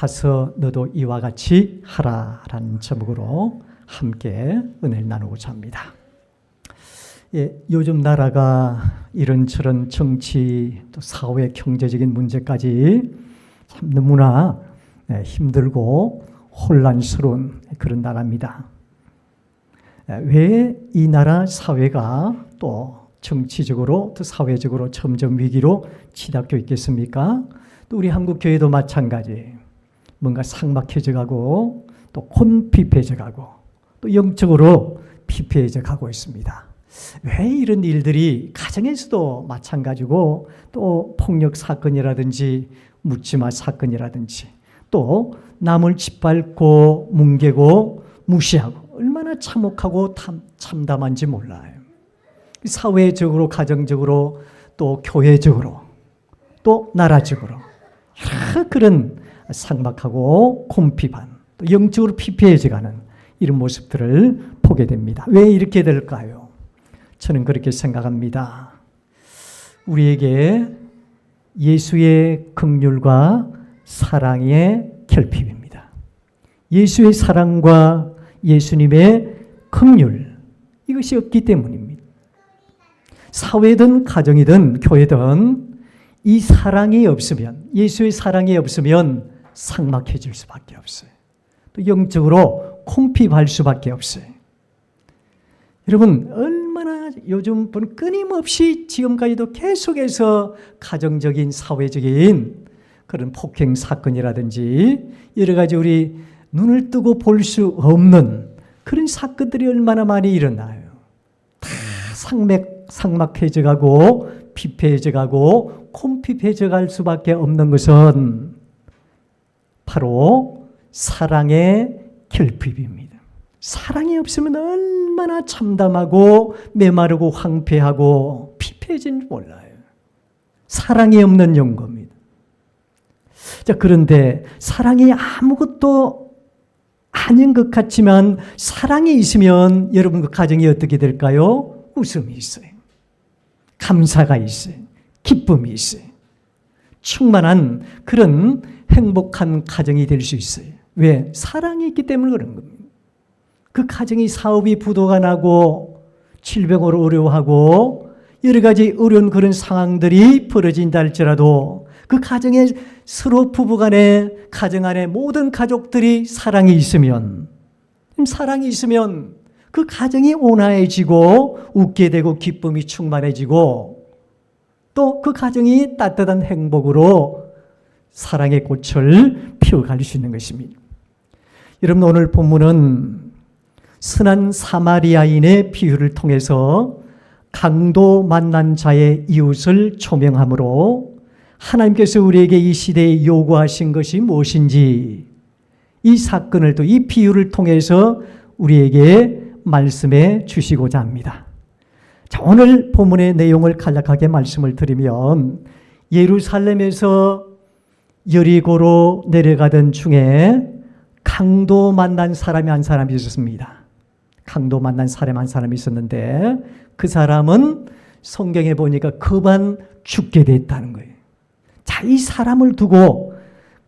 가서 너도 이와 같이 하라라는 제목으로 함께 은혜를 나누고자 합니다. 요즘 나라가 이런저런 정치, 또 사회, 경제적인 문제까지 참 너무나 힘들고 혼란스러운 그런 나라입니다. 왜 이 나라 사회가 또 정치적으로 또 사회적으로 점점 위기로 치닫고 있겠습니까? 또 우리 한국 교회도 마찬가지. 뭔가 삭막해져 가고 또 곤핍해져 가고 또 영적으로 피폐해져 가고 있습니다. 왜 이런 일들이 가정에서도 마찬가지고 또 폭력 사건이라든지 묻지마 사건이라든지 또 남을 짓밟고 뭉개고 무시하고 얼마나 참혹하고 참담한지 몰라요. 사회적으로 가정적으로 또 교회적으로 또 나라적으로 여러 그런 삭막하고 곤핍한 또 영적으로 피폐해져가는 이런 모습들을 보게 됩니다. 왜 이렇게 될까요? 저는 그렇게 생각합니다. 우리에게 예수의 긍휼과 사랑의 결핍입니다. 예수의 사랑과 예수님의 긍휼, 이것이 없기 때문입니다. 사회든 가정이든 교회든 이 사랑이 없으면, 예수의 사랑이 없으면 삭막해질 수밖에 없어요. 또 영적으로 콩핍할 수밖에 없어요. 여러분, 얼마나 요즘 끊임없이 지금까지도 계속해서 가정적인, 사회적인 그런 폭행 사건이라든지 여러 가지 우리 눈을 뜨고 볼 수 없는 그런 사건들이 얼마나 많이 일어나요. 다 삭막해져 가고 피폐해져 가고 콩핍해져 갈 수밖에 없는 것은 바로 사랑의 결핍입니다. 사랑이 없으면 얼마나 참담하고 메마르고 황폐하고 피폐해진지 몰라요. 사랑이 없는 영겁니다. 자, 그런데 사랑이 아무것도 아닌 것 같지만 사랑이 있으면 여러분 그 가정이 어떻게 될까요? 웃음이 있어요. 감사가 있어요. 기쁨이 있어요. 충만한 그런 행복한 가정이 될 수 있어요. 왜? 사랑이 있기 때문에 그런 겁니다. 그 가정이 사업이 부도가 나고 질병으로 어려워하고 여러 가지 어려운 그런 상황들이 벌어진다 할지라도 그 가정에 서로 부부간에 가정 안에 모든 가족들이 사랑이 있으면 그 가정이 온화해지고 웃게 되고 기쁨이 충만해지고 또 그 가정이 따뜻한 행복으로 사랑의 꽃을 피워갈 수 있는 것입니다. 여러분, 오늘 본문은 선한 사마리아인의 비유를 통해서 강도 만난 자의 이웃을 조명함으로 하나님께서 우리에게 이 시대에 요구하신 것이 무엇인지 이 사건을 또 이 비유를 통해서 우리에게 말씀해 주시고자 합니다. 자, 오늘 본문의 내용을 간략하게 말씀을 드리면 예루살렘에서 여리고로 내려가던 중에 강도 만난 사람이 한 사람이 있었습니다. 강도 만난 사람 한 사람이 있었는데 그 사람은 성경에 보니까 급한 죽게 됐다는 거예요. 자, 이 사람을 두고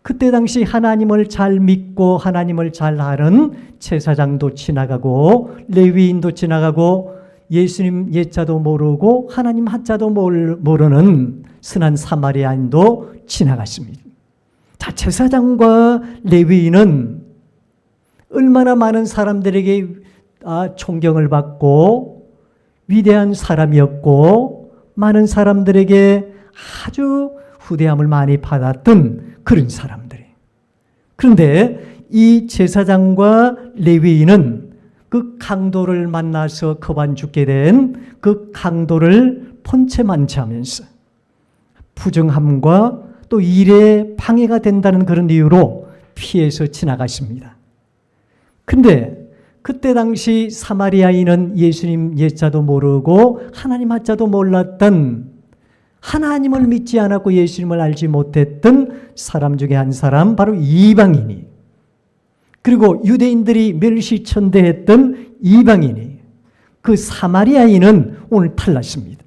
그때 당시 하나님을 잘 믿고 하나님을 잘 아는 제사장도 지나가고 레위인도 지나가고 예수님 옛자도 모르고 하나님 한자도 모르는 선한 사마리아인도 지나갔습니다. 자, 제사장과 레위인은 얼마나 많은 사람들에게 존경을 받고 위대한 사람이었고 많은 사람들에게 아주 후대함을 많이 받았던 그런 사람들이. 그런데 이 제사장과 레위인은 그 강도를 만나서 급한 죽게 된 그 강도를 본체만취하면서 부정함과 또 일에 방해가 된다는 그런 이유로 피해서 지나갔습니다. 그런데 그때 당시 사마리아인은 예수님 옛자도 모르고 하나님 한자도 몰랐던 하나님을 믿지 않았고 예수님을 알지 못했던 사람 중에 한 사람, 바로 이방인이, 그리고 유대인들이 멸시천대했던 이방인이, 그 사마리아인은 오늘 탈났습니다.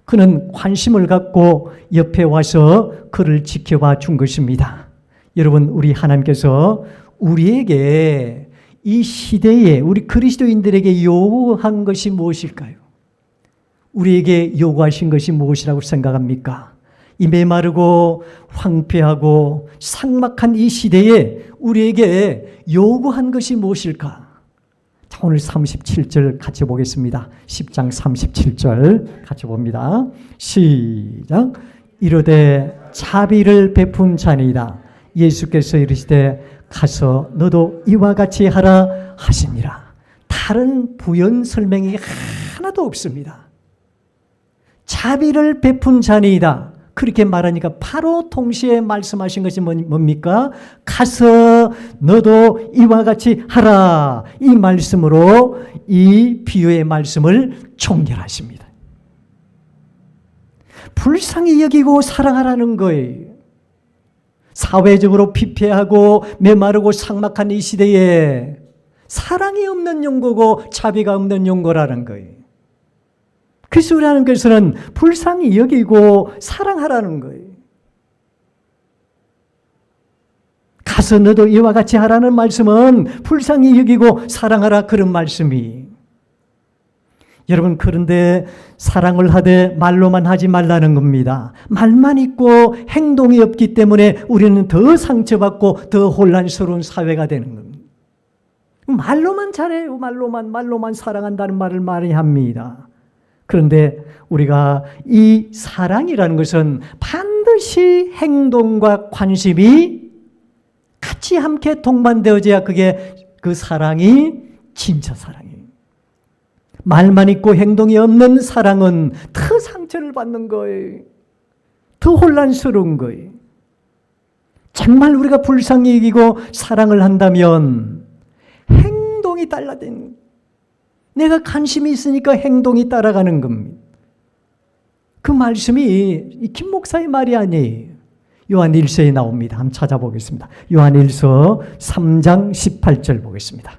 그는 관심을 갖고 옆에 와서 그를 지켜봐 준 것입니다. 여러분, 우리 하나님께서 우리에게 이 시대에 우리 그리스도인들에게 요구한 것이 무엇일까요? 우리에게 요구하신 것이 무엇이라고 생각합니까? 이 메마르고 황폐하고 삭막한 이 시대에 우리에게 요구한 것이 무엇일까? 자, 오늘 37절 같이 보겠습니다. 10장 37절 같이 봅니다. 시작. 이르되 자비를 베푼 자니이다. 예수께서 이르시되 가서 너도 이와 같이 하라 하시니라. 다른 부연 설명이 하나도 없습니다. 자비를 베푼 자니이다. 그렇게 말하니까 바로 동시에 말씀하신 것이 뭡니까? 가서 너도 이와 같이 하라. 이 말씀으로 이 비유의 말씀을 종결하십니다. 불쌍히 여기고 사랑하라는 거예요. 사회적으로 피폐하고 메마르고 삭막한 이 시대에 사랑이 없는 용고고 자비가 없는 용고라는 거예요. 그래서 우리 하나님께서는 불쌍히 여기고 사랑하라는 거예요. 가서 너도 이와 같이 하라는 말씀은 불쌍히 여기고 사랑하라, 그런 말씀이. 여러분, 그런데 사랑을 하되 말로만 하지 말라는 겁니다. 말만 있고 행동이 없기 때문에 우리는 더 상처받고 더 혼란스러운 사회가 되는 겁니다. 말로만 잘해요. 말로만 사랑한다는 말을 많이 합니다. 그런데 우리가 이 사랑이라는 것은 반드시 행동과 관심이 같이 함께 동반되어져야 그게 그 사랑이 진짜 사랑이에요. 말만 있고 행동이 없는 사랑은 더 상처를 받는 거예요. 더 혼란스러운 거예요. 정말 우리가 불쌍히 여기고 사랑을 한다면 행동이 달라지는 거예요. 내가 관심이 있으니까 행동이 따라가는 겁니다. 그 말씀이 김 목사의 말이 아니에요. 요한 1서에 나옵니다. 한번 찾아보겠습니다. 요한 1서 3장 18절 보겠습니다.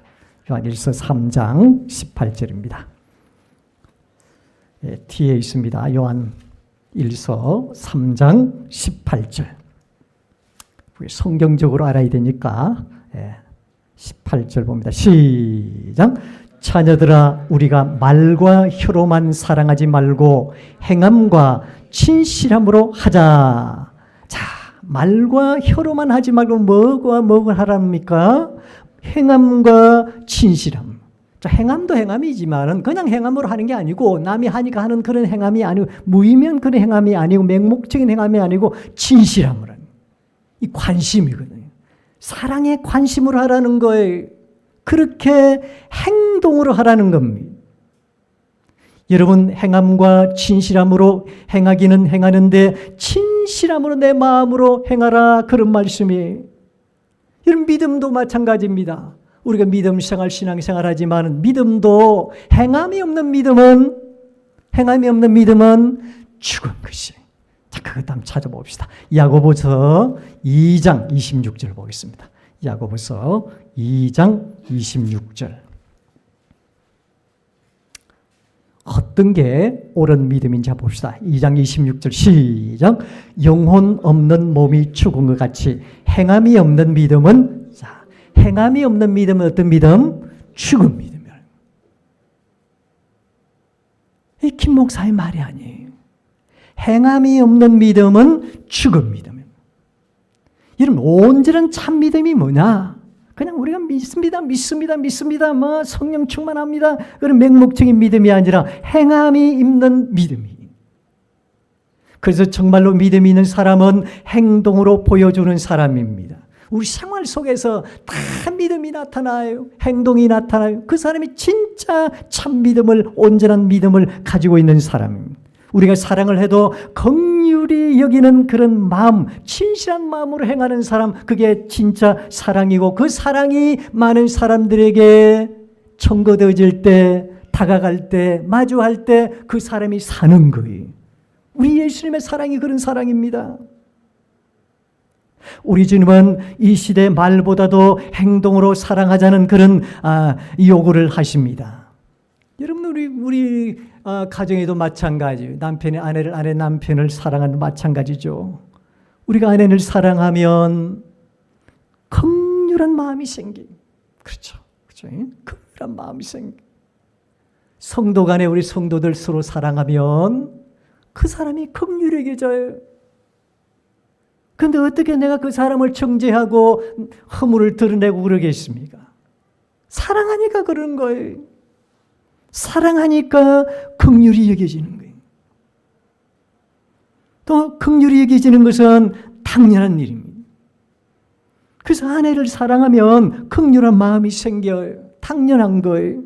요한 1서 3장 18절입니다. 예, 뒤에 있습니다. 요한 1서 3장 18절. 성경적으로 알아야 되니까 18절 봅니다. 시작. 자녀들아, 우리가 말과 혀로만 사랑하지 말고 행함과 진실함으로 하자. 자, 말과 혀로만 하지 말고 뭐를 하랍니까? 행함과 진실함. 자, 행함도 행함이지만 그냥 행함으로 하는 게 아니고 남이 하니까 하는 그런 행함이 아니고 무의미한 그런 행함이 아니고 맹목적인 행함이 아니고 진실함으로 하는, 이 관심이거든요. 사랑에 관심으로 하라는 거예요. 그렇게 행동으로 하라는 겁니다. 여러분, 행함과 진실함으로 행하기는 행하는데 진실함으로 내 마음으로 행하라, 그런 말씀이에요. 여러분, 믿음도 마찬가지입니다. 우리가 믿음 생활, 신앙생활 하지만 믿음도 행함이 없는 믿음은 죽은 것이. 자, 그것 한번 찾아봅시다. 야고보서 2장 26절 보겠습니다. 야고보서 2장 26절. 어떤 게 옳은 믿음인지 봅시다. 2장 26절 시작. 영혼 없는 몸이 죽은 것 같이 행함이 없는 믿음은, 자, 행함이 없는 믿음은 어떤 믿음? 죽은 믿음이에요. 이 김 목사의 말이 아니에요. 행함이 없는 믿음은 죽은 믿음이에요. 여러분, 온전한 참 믿음이 뭐냐? 그냥 우리가 믿습니다. 뭐 성령 충만합니다. 그런 맹목적인 믿음이 아니라 행함이 있는 믿음이. 그래서 정말로 믿음이 있는 사람은 행동으로 보여주는 사람입니다. 우리 생활 속에서 다 믿음이 나타나요. 행동이 나타나요. 그 사람이 진짜 참 믿음을, 온전한 믿음을 가지고 있는 사람입니다. 우리가 사랑을 해도 긍휼히 여기는 그런 마음, 진실한 마음으로 행하는 사람, 그게 진짜 사랑이고, 그 사랑이 많은 사람들에게 청거되어질 때, 다가갈 때, 마주할 때 그 사람이 사는 거예요. 우리 예수님의 사랑이 그런 사랑입니다. 우리 주님은 이 시대 말보다도 행동으로 사랑하자는 그런 요구를 하십니다. 여러분, 우리 가정에도 마찬가지예요. 남편이 아내 남편을 사랑하는 마찬가지죠. 우리가 아내를 사랑하면 긍휼한 마음이 생기. 그렇죠. 그렇죠. 긍휼한 마음이 생기. 성도 간에 우리 성도들 서로 사랑하면 그 사람이 긍휼히 여겨져요. 그런데 어떻게 내가 그 사람을 정죄하고 허물을 드러내고 그러겠습니까? 사랑하니까 그런 거예요. 사랑하니까 긍휼히 여겨지는 거예요. 또 긍휼히 여겨지는 것은 당연한 일입니다. 그래서 아내를 사랑하면 긍휼한 마음이 생겨요. 당연한 거예요.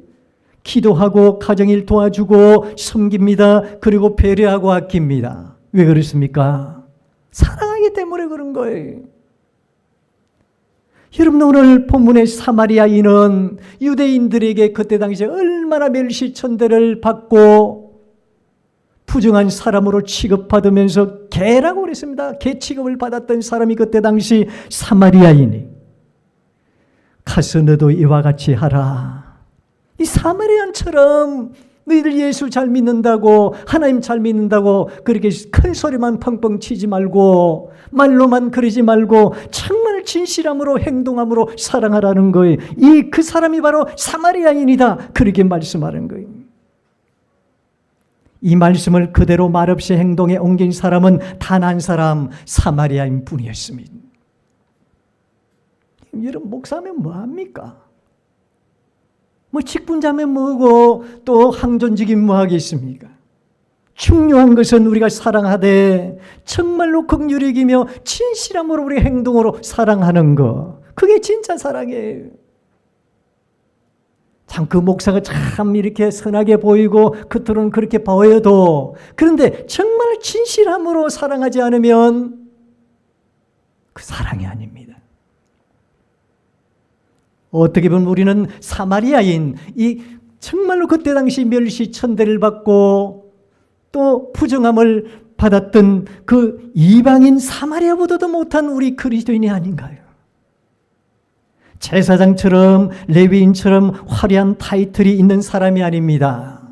기도하고 가정일 도와주고 섬깁니다. 그리고 배려하고 아낍니다. 왜 그렇습니까? 사랑하기 때문에 그런 거예요. 여러분, 오늘 본문의 사마리아인은 유대인들에게 그때 당시에 얼마나 멸시천대를 받고 부정한 사람으로 취급받으면서 개라고 그랬습니다. 개 취급을 받았던 사람이 그때 당시 사마리아인이 가서 너도 이와 같이 하라. 이 사마리아인처럼 너희들 예수 잘 믿는다고, 하나님 잘 믿는다고 그렇게 큰 소리만 펑펑 치지 말고, 말로만 그러지 말고 정말 진실함으로 행동함으로 사랑하라는 거예요. 그 사람이 바로 사마리아인이다. 그렇게 말씀하는 거예요. 이 말씀을 그대로 말없이 행동에 옮긴 사람은 단 한 사람, 사마리아인 뿐이었습니다. 여러분, 목사면 뭐합니까? 뭐 직분자면 뭐고 또 항존직인 뭐 하겠습니까? 중요한 것은 우리가 사랑하되 정말로 긍휼히 여기며 진실함으로 우리 행동으로 사랑하는 거. 그게 진짜 사랑이에요. 참 그 목사가 참 이렇게 선하게 보이고 겉으로는 그렇게 보여도, 그런데 정말 진실함으로 사랑하지 않으면 그 사랑이 아닙니다. 어떻게 보면 우리는 사마리아인, 이 정말로 그때 당시 멸시천대를 받고 또 부정함을 받았던 그 이방인 사마리아보다도 못한 우리 그리스도인이 아닌가요? 제사장처럼 레위인처럼 화려한 타이틀이 있는 사람이 아닙니다.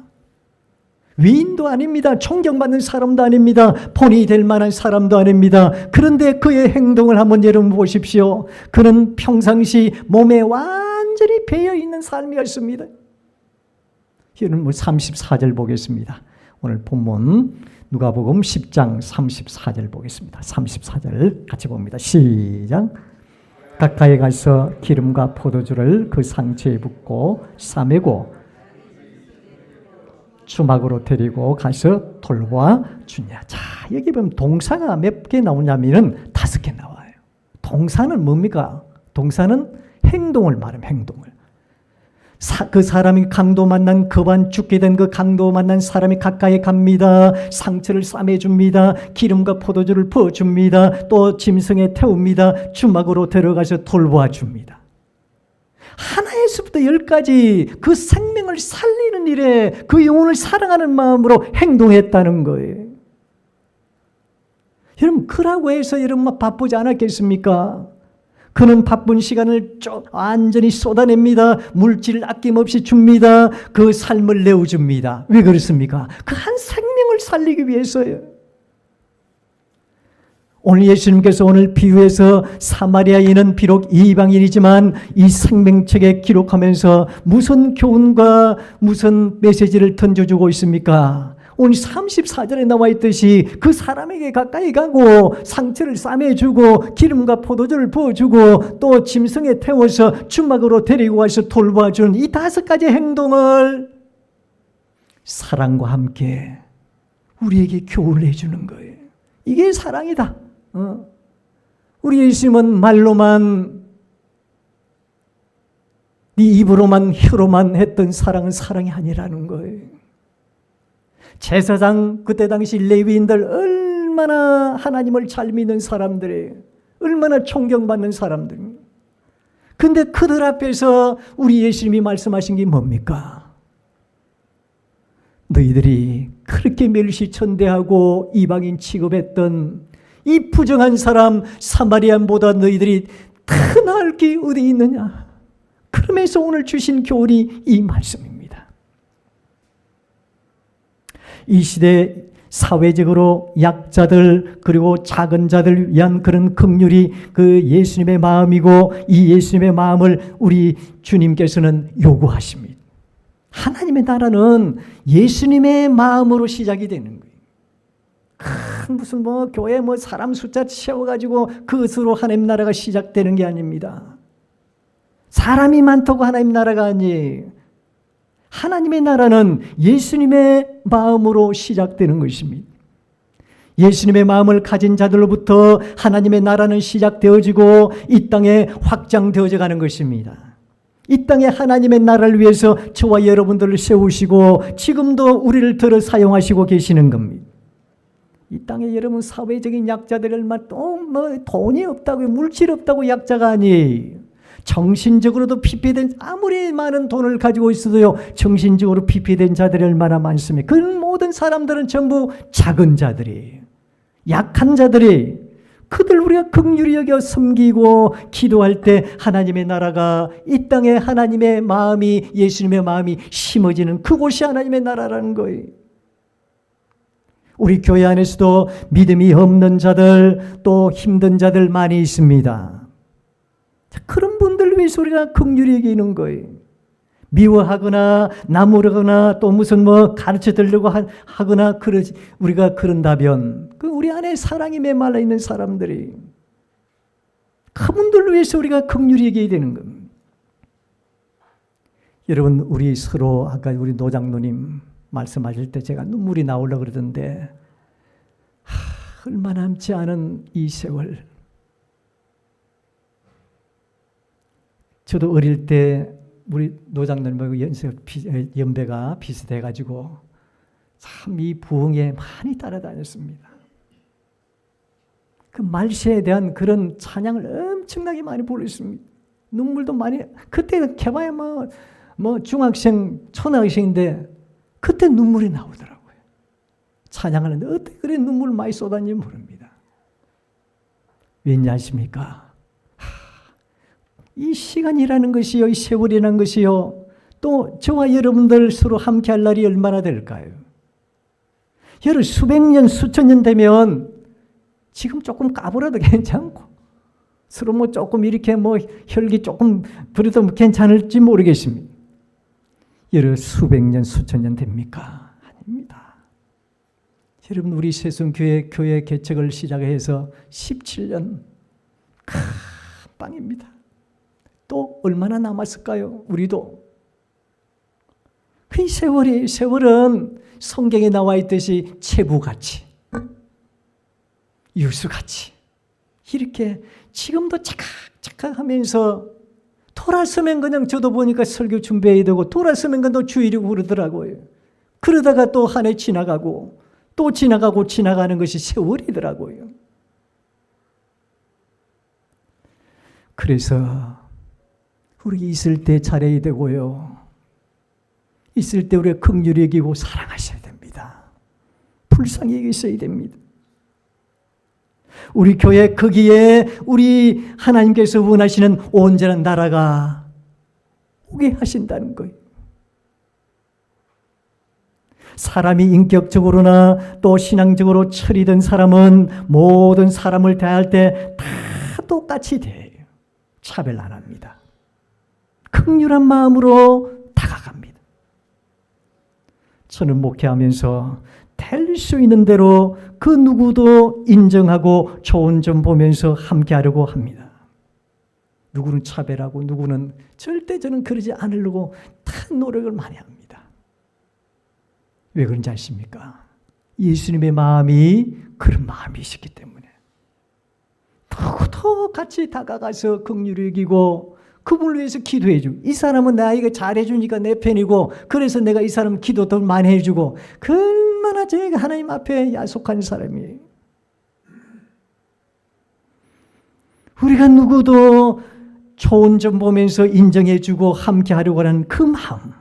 위인도 아닙니다. 존경받는 사람도 아닙니다. 본이 될 만한 사람도 아닙니다. 그런데 그의 행동을 한번 여러분 보십시오. 그는 평상시 몸에 완전히 배어있는 삶이었습니다. 여러분 34절 보겠습니다. 오늘 본문 누가복음 10장 34절 보겠습니다. 34절 같이 봅니다. 시작. 가까이 가서 기름과 포도주를 그 상처에 붓고 싸매고 주막으로 데리고 가서 돌보아 주냐. 자, 여기 보면 동사가 몇 개 나오냐면은 5개 나와요. 동사는 뭡니까? 동사는 행동을 말하면 행동을. 그 사람이 강도 만난 거반 죽게 된 그 강도 만난 사람이 가까이 갑니다. 상처를 싸매줍니다. 기름과 포도주를 부어줍니다. 또 짐승에 태웁니다. 주막으로 데려가서 돌보아줍니다. 하나에서부터 10까지 그 생명을 살리는 일에 그 영혼을 사랑하는 마음으로 행동했다는 거예요. 여러분, 그라고 해서 여러분 바쁘지 않았겠습니까? 그는 바쁜 시간을 완전히 쏟아냅니다. 물질을 아낌없이 줍니다. 그 삶을 내어줍니다. 왜 그렇습니까? 그 한 생명을 살리기 위해서요. 오늘 예수님께서 오늘 비유에서 사마리아인은 비록 이방인이지만 이 생명책에 기록하면서 무슨 교훈과 무슨 메시지를 던져주고 있습니까? 오늘 34절에 나와 있듯이 그 사람에게 가까이 가고 상처를 싸매주고 기름과 포도주를 부어주고 또 짐승에 태워서 주막으로 데리고 와서 돌봐주는 이 5가지 행동을 사랑과 함께 우리에게 교훈을 해주는 거예요. 이게 사랑이다. 우리 예수님은 말로만, 네 입으로만 혀로만 했던 사랑은 사랑이 아니라는 거예요. 제사장, 그때 당시 레위인들 얼마나 하나님을 잘 믿는 사람들이에요. 얼마나 존경받는 사람들. 근데 그들 앞에서 우리 예수님이 말씀하신 게 뭡니까? 너희들이 그렇게 멸시천대하고 이방인 취급했던 이 부정한 사람 사마리아인보다 너희들이 더 나을 게 어디 있느냐? 그러면서 오늘 주신 교훈이 이 말씀입니다. 이 시대 사회적으로 약자들 그리고 작은 자들 위한 그런 긍휼이 그 예수님의 마음이고 이 예수님의 마음을 우리 주님께서는 요구하십니다. 하나님의 나라는 예수님의 마음으로 시작이 되는 거예요. 무슨 교회 사람 숫자 채워가지고 그것으로 하나님 나라가 시작되는 게 아닙니다. 사람이 많다고 하나님 나라가 아니에요. 하나님의 나라는 예수님의 마음으로 시작되는 것입니다. 예수님의 마음을 가진 자들로부터 하나님의 나라는 시작되어지고 이 땅에 확장되어져 가는 것입니다. 이 땅에 하나님의 나라를 위해서 저와 여러분들을 세우시고 지금도 우리를 들어 사용하시고 계시는 겁니다. 이 땅에 여러분 사회적인 약자들을 돈이 없다고 물질 없다고 약자가 아니에요. 정신적으로도 피폐된 아무리 많은 돈을 가지고 있어도요 정신적으로 피폐된 자들이 얼마나 많습니까? 그 모든 사람들은 전부 작은 자들이에요. 약한 자들이 그들 우리가 긍휼히 여겨 섬기고 기도할 때 하나님의 나라가 이 땅에 하나님의 마음이 예수님의 마음이 심어지는 그곳이 하나님의 나라라는 거예요. 우리 교회 안에서도 믿음이 없는 자들 또 힘든 자들 많이 있습니다. 그런 분들 위해서 우리가 긍휼히 여기는 거예요. 미워하거나 나무르거나 또 무슨 가르쳐 드리려고 하거나 우리가 그런다면 우리 안에 사랑이 메말라 있는 사람들이 그분들을 위해서 우리가 긍휼히 여겨야 되는 겁니다. 여러분 우리 서로 아까 우리 노장로님 말씀하실 때 제가 눈물이 나오려고 그러던데 얼마 남지 않은 이 세월 저도 어릴 때 우리 노장로님하고 연배가 비슷해가지고 참 이 부흥에 많이 따라다녔습니다. 그 말세에 대한 그런 찬양을 엄청나게 많이 불렀습니다. 눈물도 많이 그때 개봐야 중학생 초등학생인데 그때 눈물이 나오더라고요. 찬양하는데 어떻게 그래 눈물 많이 쏟았는지 모릅니다. 왠지 아십니까? 이 시간이라는 것이요, 이 세월이라는 것이요, 또 저와 여러분들 서로 함께할 날이 얼마나 될까요? 여러분 수백 년, 수천 년 되면 지금 조금 까불어도 괜찮고 서로 조금 이렇게 혈기 조금 부려도 괜찮을지 모르겠습니다. 여러분 수백 년, 수천 년 됩니까? 아닙니다. 여러분 우리 세순교회 교회 개척을 시작해서 17년 빵입니다. 또 얼마나 남았을까요? 우리도. 이 세월은 성경에 나와 있듯이 채부같이 유수같이 이렇게 지금도 착각착각 하면서 돌아서면 그냥 저도 보니까 설교 준비해야 되고 돌아서면 그냥 또 주일이고 그러더라고요. 그러다가 또 한 해 지나가고 또 지나가고 지나가는 것이 세월이더라고요. 그래서 우리 있을 때 잘해야 되고요. 있을 때 우리가 긍휼히 여기고 사랑하셔야 됩니다. 불쌍히 여기셔야 됩니다. 우리 교회 거기에 우리 하나님께서 원하시는 온전한 나라가 오게 하신다는 거예요. 사람이 인격적으로나 또 신앙적으로 철이든 사람은 모든 사람을 대할 때 다 똑같이 대해요. 차별 안 합니다. 긍휼한 마음으로 다가갑니다. 저는 목회하면서 될 수 있는 대로 그 누구도 인정하고 좋은 점 보면서 함께하려고 합니다. 누구는 차별하고 누구는 절대 저는 그러지 않으려고 다 노력을 많이 합니다. 왜 그런지 아십니까? 예수님의 마음이 그런 마음이시기 때문에 누구도 같이 다가가서 긍휼히 여기고 그분을 위해서 기도해 주고 이 사람은 나에게 잘해주니까 내 편이고 그래서 내가 이 사람 기도 더 많이 해주고 얼마나 저희가 하나님 앞에 야속한 사람이에요. 우리가 누구도 좋은 점 보면서 인정해 주고 함께 하려고 하는 그 마음,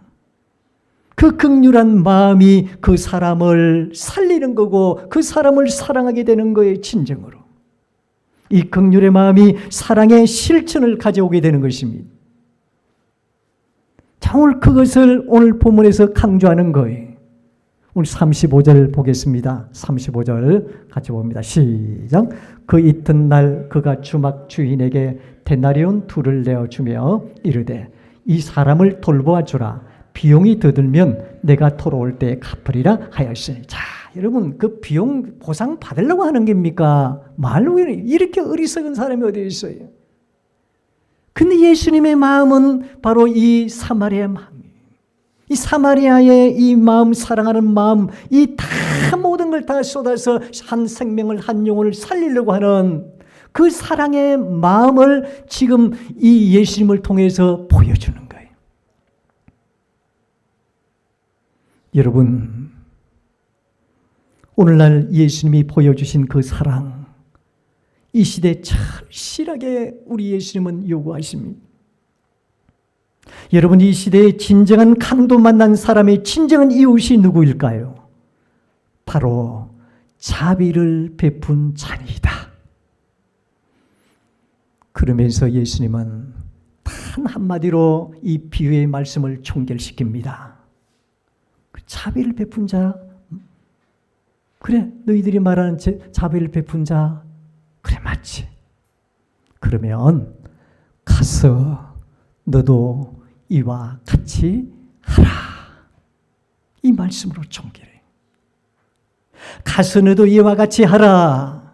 그 긍휼한 마음이 그 사람을 살리는 거고 그 사람을 사랑하게 되는 거예요. 진정으로. 이 긍휼의 마음이 사랑의 실천을 가져오게 되는 것입니다. 자, 오늘 그것을 오늘 본문에서 강조하는 거예요. 우리 35절 보겠습니다. 35절 같이 봅니다. 시작. 그 이튿날 그가 주막 주인에게 데나리온 2를 내어주며 이르되 이 사람을 돌보아 주라. 비용이 더 들면 내가 돌아올 때 갚으리라 하였으니. 자, 여러분 그 비용 보상 받으려고 하는 겁니까? 말로 이렇게 어리석은 사람이 어디 있어요? 근데 예수님의 마음은 바로 이 사마리아의 마음이에요. 이 사마리아의 이 마음, 사랑하는 마음, 이 다 모든 걸 다 쏟아서 한 생명을, 한 영혼을 살리려고 하는 그 사랑의 마음을 지금 이 예수님을 통해서 보여주는 거예요. 여러분, 오늘날 예수님이 보여주신 그 사랑, 이 시대에 절실하게 우리 예수님은 요구하십니다. 여러분, 이 시대에 진정한 강도 만난 사람의 진정한 이웃이 누구일까요? 바로 자비를 베푼 자니이다. 그러면서 예수님은 단 한마디로 이 비유의 말씀을 종결시킵니다. 자비를 베푼 자, 그래, 너희들이 말하는 자비를 베푼 자, 그래, 맞지. 그러면 가서 너도 이와 같이 하라. 이 말씀으로 종결해. 가서 너도 이와 같이 하라.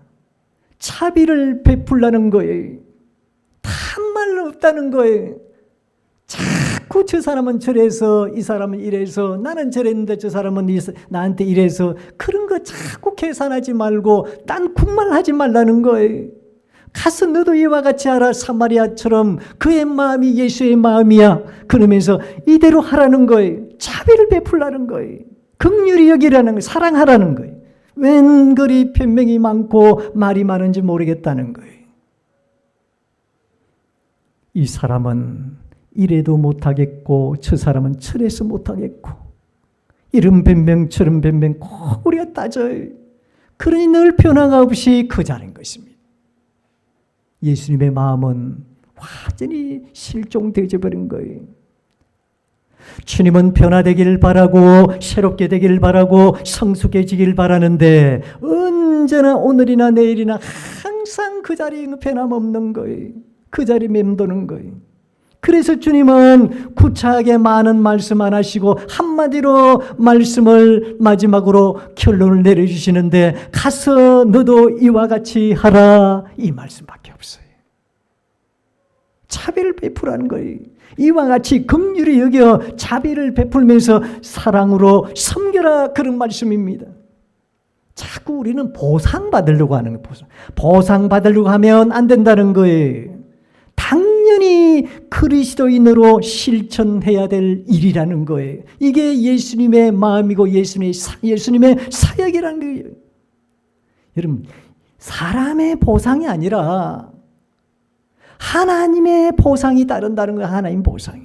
자비를 베풀라는 거예요. 단 말 없다는 거예요. 자꾸 저 사람은 저래서 이 사람은 이래서 나는 저랬는데 저 사람은 나한테 이래서 그런 거 자꾸 계산하지 말고 딴 국말하지 말라는 거예요. 가서 너도 이와 같이 하라. 사마리아처럼 그의 마음이 예수의 마음이야. 그러면서 이대로 하라는 거예요. 자비를 베풀라는 거예요. 긍휼히 여기라는 거예요. 사랑하라는 거예요. 웬 그리 변명이 많고 말이 많은지 모르겠다는 거예요. 이 사람은 이래도 못하겠고 저 사람은 저래서 못하겠고 이런 변명 저런 변명 꼭 우리가 따져요. 그러니 늘 변화가 없이 그 자리인 것입니다. 예수님의 마음은 완전히 실종되어 버린 거예요. 주님은 변화되기를 바라고 새롭게 되기를 바라고 성숙해지기를 바라는데 언제나 오늘이나 내일이나 항상 그 자리에 변함없는 거예요. 그 자리에 맴도는 거예요. 그래서 주님은 구차하게 많은 말씀 안 하시고 한마디로 말씀을 마지막으로 결론을 내려주시는데 가서 너도 이와 같이 하라. 이 말씀밖에 없어요. 자비를 베풀라는 거예요. 이와 같이 긍휼히 여겨 자비를 베풀면서 사랑으로 섬겨라. 그런 말씀입니다. 자꾸 우리는 보상받으려고 하는 거예요. 보상받으려고 하면 안 된다는 거예요. 당연히 그리스도인으로 실천해야 될 일이라는 거예요. 이게 예수님의 마음이고 예수님의 사역이라는 거예요. 여러분, 사람의 보상이 아니라 하나님의 보상이 따른다는 거예요. 하나님 보상이.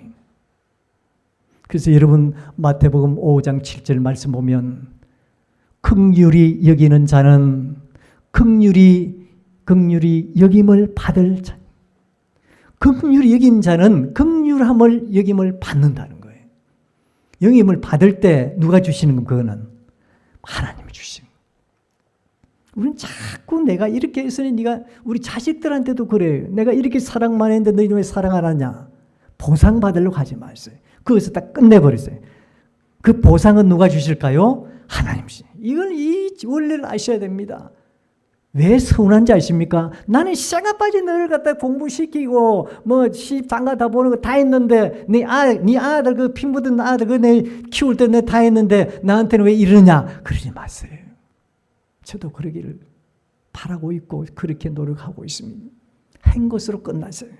그래서 여러분 마태복음 5장 7절 말씀 보면 긍휼히 여기는 자는 긍휼히 여김을 받을 자. 긍휼히 여긴 자는 긍휼함을 여김을 받는다는 거예요. 여김을 받을 때 누가 주시는 건 그거는 하나님이 주시는 거예요. 우리는 자꾸 내가 이렇게 했으니 네가 우리 자식들한테도 그래요. 내가 이렇게 사랑만 했는데 너희는 왜 사랑 안 하냐. 보상받으려고 하지 마세요. 거기서 딱 끝내버렸어요. 그 보상은 누가 주실까요? 하나님이시. 이걸 이 원리를 아셔야 됩니다. 왜 서운한지 아십니까? 나는 쌍아빠지 너를 갖다 공부시키고 뭐 장가 다 보는 거 다 했는데 네 아들 그 피 묻은 아들 그 내 키울 때 내 다 했는데 나한테는 왜 이러냐? 그러지 마세요. 저도 그러기를 바라고 있고 그렇게 노력하고 있습니다. 한 것으로 끝났어요.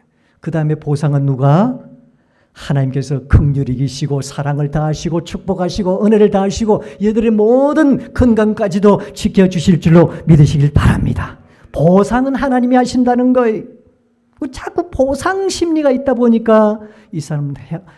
그 다음에 보상은 누가? 하나님께서 긍휼히 계시고 사랑을 다하시고 축복하시고 은혜를 다하시고 얘들의 모든 건강까지도 지켜주실 줄로 믿으시길 바랍니다. 보상은 하나님이 하신다는 거예요. 자꾸 보상 심리가 있다 보니까 이 사람은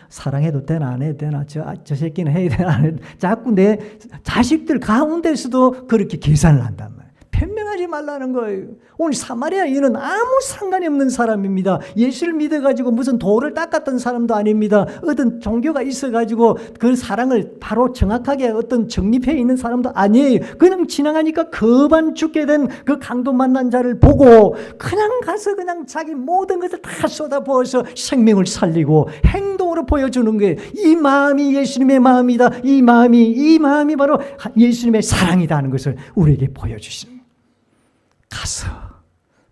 사랑해도 되나 안 해도 되나 저 새끼는 해야 되나 안 해도 자꾸 내 자식들 가운데서도 그렇게 계산을 한단 말이에요. 변명하지 말라는 거예요. 오늘 사마리아인은 아무 상관이 없는 사람입니다. 예수를 믿어가지고 무슨 돌을 닦았던 사람도 아닙니다. 어떤 종교가 있어가지고 그 사랑을 바로 정확하게 어떤 정립해 있는 사람도 아니에요. 그냥 지나가니까 급한 죽게 된 그 강도 만난 자를 보고 그냥 가서 그냥 자기 모든 것을 다 쏟아부어서 생명을 살리고 행동으로 보여주는 거예요. 이 마음이 예수님의 마음이다. 이 마음이 바로 예수님의 사랑이다 하는 것을 우리에게 보여주십니다. 가서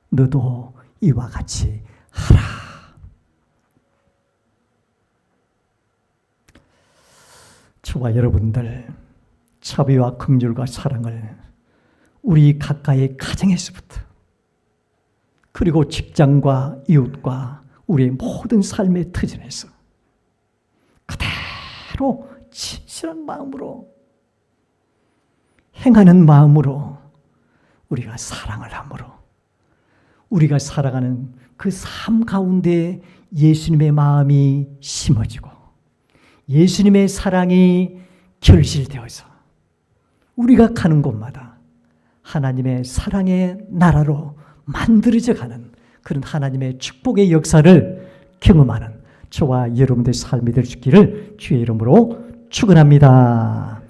너도 이와 같이 하라. 저와 여러분들 자비와 긍휼과 사랑을 우리 각각의 가정에서부터 그리고 직장과 이웃과 우리의 모든 삶의 터전에서 그대로 진실한 마음으로 행하는 마음으로 우리가 사랑을 함으로 우리가 살아가는 그 삶 가운데 예수님의 마음이 심어지고 예수님의 사랑이 결실되어서 우리가 가는 곳마다 하나님의 사랑의 나라로 만들어져 가는 그런 하나님의 축복의 역사를 경험하는 저와 여러분들의 삶이 될 수 있기를 주의 이름으로 축원합니다.